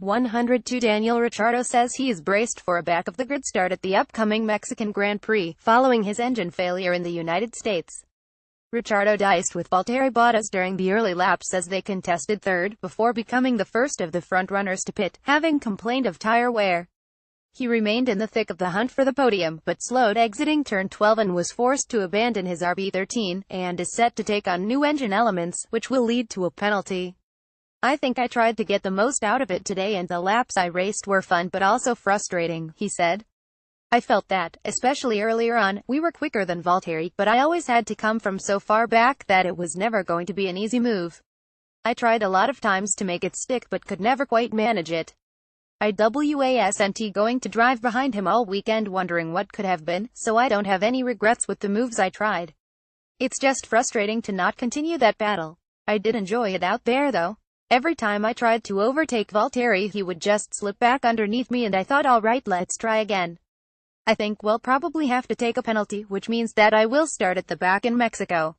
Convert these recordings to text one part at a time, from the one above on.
102 Daniel Ricciardo says he is braced for a back-of-the-grid start at the upcoming Mexican Grand Prix, following his engine failure in the United States. Ricciardo diced with Valtteri Bottas during the early laps as they contested third, before becoming the first of the front-runners to pit, having complained of tire wear. He remained in the thick of the hunt for the podium, but slowed exiting turn 12 and was forced to abandon his RB13, and is set to take on new engine elements, which will lead to a penalty. "I think I tried to get the most out of it today and the laps I raced were fun but also frustrating," he said. "I felt that, especially earlier on, we were quicker than Valtteri, but I always had to come from so far back that it was never going to be an easy move. I tried a lot of times to make it stick but could never quite manage it. I wasn't going to drive behind him all weekend wondering what could have been, so I don't have any regrets with the moves I tried. It's just frustrating to not continue that battle. I did enjoy it out there though. Every time I tried to overtake Valtteri he would just slip back underneath me and I thought alright, let's try again. I think we'll probably have to take a penalty, which means that I will start at the back in Mexico.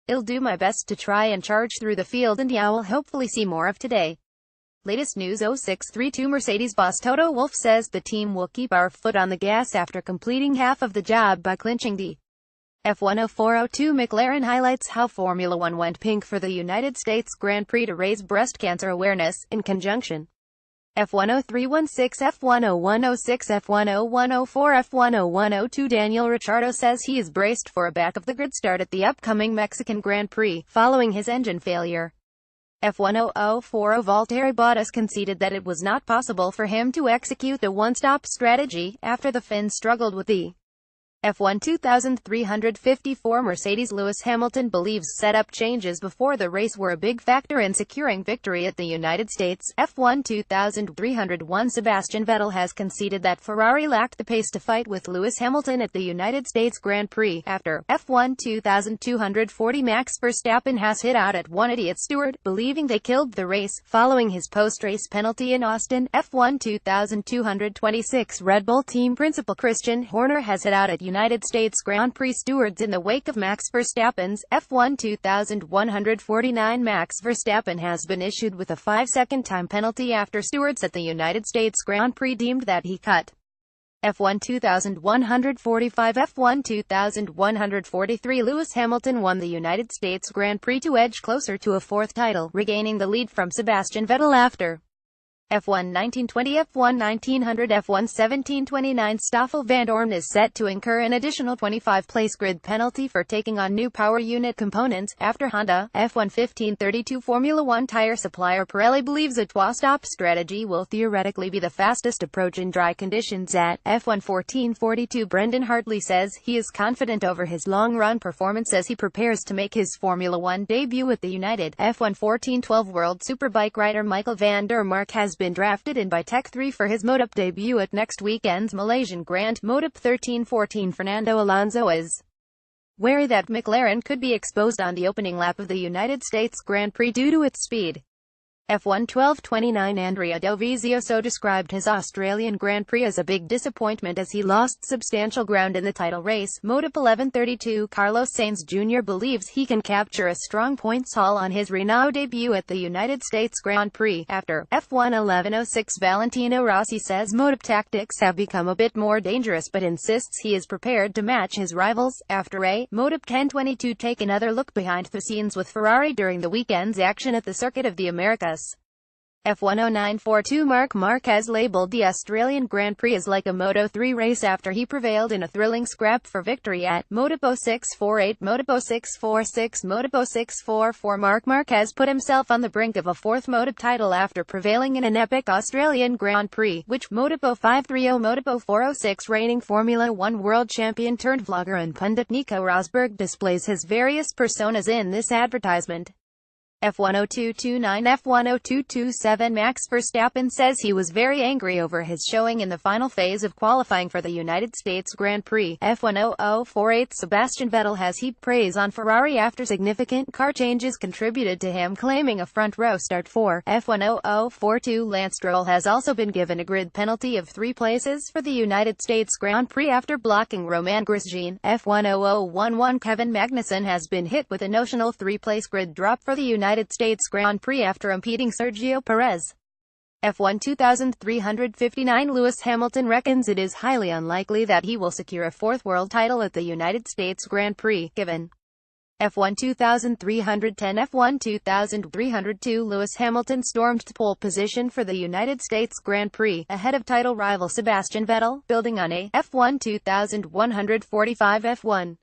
I'll do my best to try and charge through the field and yeah, we'll hopefully see more of today." Latest news: 0632 Mercedes boss Toto Wolff says the team will keep our foot on the gas after completing half of the job by clinching the F10402. McLaren highlights how Formula One went pink for the United States Grand Prix to raise breast cancer awareness, in conjunction. F10316, F10106, F10104, F10102 Daniel Ricciardo says he is braced for a back-of-the-grid start at the upcoming Mexican Grand Prix, following his engine failure. F10040 Valtteri Bottas conceded that it was not possible for him to execute the one-stop strategy, after the Finn struggled with the F1 2354 Mercedes. Lewis Hamilton believes setup changes before the race were a big factor in securing victory at the United States F1 2301 Sebastian Vettel has conceded that Ferrari lacked the pace to fight with Lewis Hamilton at the United States Grand Prix, after F1 2240 Max Verstappen has hit out at one idiot steward, believing they killed the race, following his post-race penalty in Austin. F1 2226 Red Bull team principal Christian Horner has hit out at United States Grand Prix stewards in the wake of Max Verstappen's F1 2149. Max Verstappen has been issued with a 5-second time penalty after stewards at the United States Grand Prix deemed that he cut F1 2145. F1 2143 Lewis Hamilton won the United States Grand Prix to edge closer to a fourth title, regaining the lead from Sebastian Vettel after F1 1920, F1 1900, F1 1729 Stoffel Vandoorne is set to incur an additional 25-place grid penalty for taking on new power unit components, after Honda. F1 1532 Formula One tire supplier Pirelli believes a two-stop strategy will theoretically be the fastest approach in dry conditions at F1 1442 Brendan Hartley says he is confident over his long-run performance as he prepares to make his Formula One debut at the United F1 1412 World Superbike rider Michael van der Mark has been drafted in by Tech3 for his Motup debut at next weekend's Malaysian Grand Motup 1314. Fernando Alonso is wary that McLaren could be exposed on the opening lap of the United States Grand Prix due to its speed. F1 1229 Andrea Dovizioso described his Australian Grand Prix as a big disappointment as he lost substantial ground in the title race. Motup 1132 Carlos Sainz Jr. believes he can capture a strong points haul on his Renault debut at the United States Grand Prix, after F1 1106 Valentino Rossi says Motup tactics have become a bit more dangerous but insists he is prepared to match his rivals, after a Motup 1022 take another look behind the scenes with Ferrari during the weekend's action at the Circuit of the Americas. F10942 Marc Marquez labeled the Australian Grand Prix as like a Moto3 race after he prevailed in a thrilling scrap for victory at Motup 0648, Motup 0646, Motup 0644. Marc Marquez put himself on the brink of a fourth Motup title after prevailing in an epic Australian Grand Prix, which Motup 0530. Motup 406 reigning Formula One world champion turned vlogger and pundit Nico Rosberg displays his various personas in this advertisement. F10229 F10227 Max Verstappen says he was very angry over his showing in the final phase of qualifying for the United States Grand Prix. F10048 Sebastian Vettel has heaped praise on Ferrari after significant car changes contributed to him claiming a front row start for F10042. Lance Stroll has also been given a grid penalty of 3 places for the United States Grand Prix after blocking Romain Grosjean. F10011 Kevin Magnussen has been hit with a notional 3-place grid drop for the United States Grand Prix after impeding Sergio Perez. F1 2359 Lewis Hamilton reckons it is highly unlikely that he will secure a fourth world title at the United States Grand Prix, given F1 2310 F1 2302 Lewis Hamilton stormed to pole position for the United States Grand Prix, ahead of title rival Sebastian Vettel, building on a F1 2145 F1